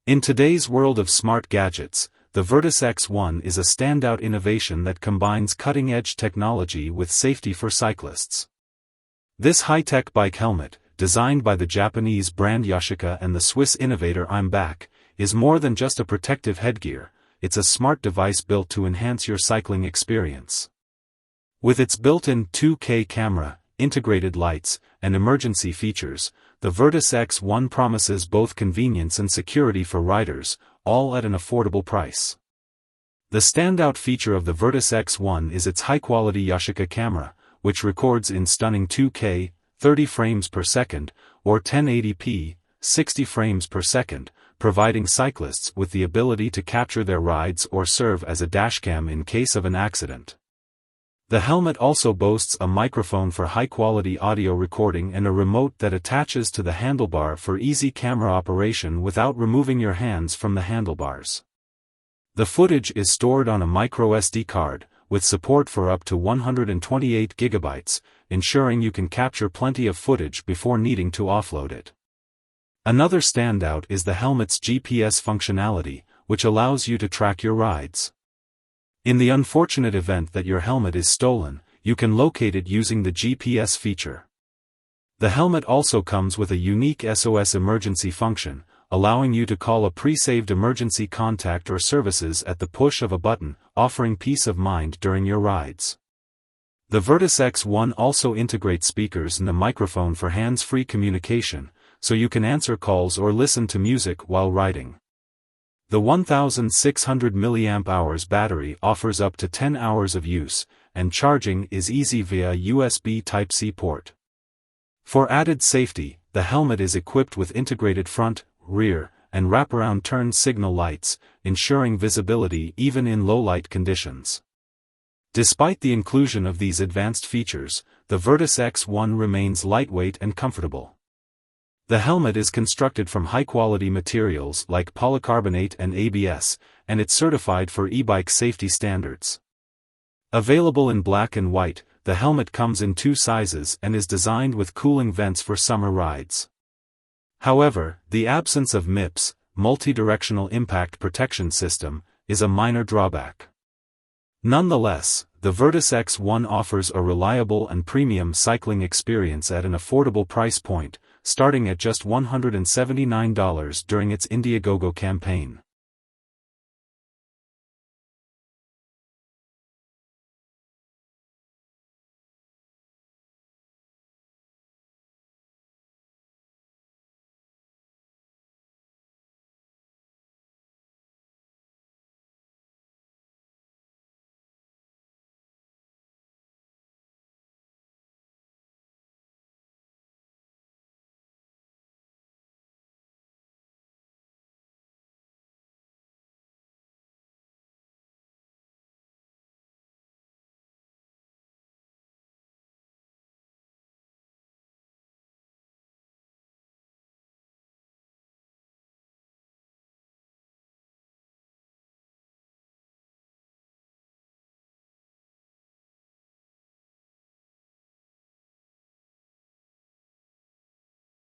In today's world of smart gadgets, the VirtusX1 is a standout innovation that combines cutting-edge technology with safety for cyclists. This high-tech bike helmet, designed by the Japanese brand Yashica and the Swiss innovator back, is more than just a protective headgear. It's a smart device built to enhance your cycling experience. With its built-in 2K camera, integrated lights, and emergency features, the VirtusX1 promises both convenience and security for riders, all at an affordable price. The standout feature of the VirtusX1 is its high-quality Yashica camera, which records in stunning 2K, 30 frames per second, or 1080p, 60 frames per second, providing cyclists with the ability to capture their rides or serve as a dashcam in case of an accident. The helmet also boasts a microphone for high-quality audio recording and a remote that attaches to the handlebar for easy camera operation without removing your hands from the handlebars. The footage is stored on a microSD card, with support for up to 128 GB, ensuring you can capture plenty of footage before needing to offload it. Another standout is the helmet's GPS functionality, which allows you to track your rides. In the unfortunate event that your helmet is stolen, you can locate it using the GPS feature. The helmet also comes with a unique SOS emergency function, allowing you to call a pre-saved emergency contact or services at the push of a button, offering peace of mind during your rides. The VirtusX1 also integrates speakers and a microphone for hands-free communication, so you can answer calls or listen to music while riding. The 1600 mAh battery offers up to 10 hours of use, and charging is easy via USB Type-C port. For added safety, the helmet is equipped with integrated front, rear, and wraparound turn signal lights, ensuring visibility even in low-light conditions. Despite the inclusion of these advanced features, the VirtusX1 remains lightweight and comfortable. The helmet is constructed from high-quality materials like polycarbonate and ABS, and it's certified for e-bike safety standards. Available in black and white, the helmet comes in 2 sizes and is designed with cooling vents for summer rides. However, the absence of MIPS, multi-directional impact protection system, is a minor drawback. Nonetheless, the VirtusX1 offers a reliable and premium cycling experience at an affordable price point, starting at just $179 during its Indiegogo campaign.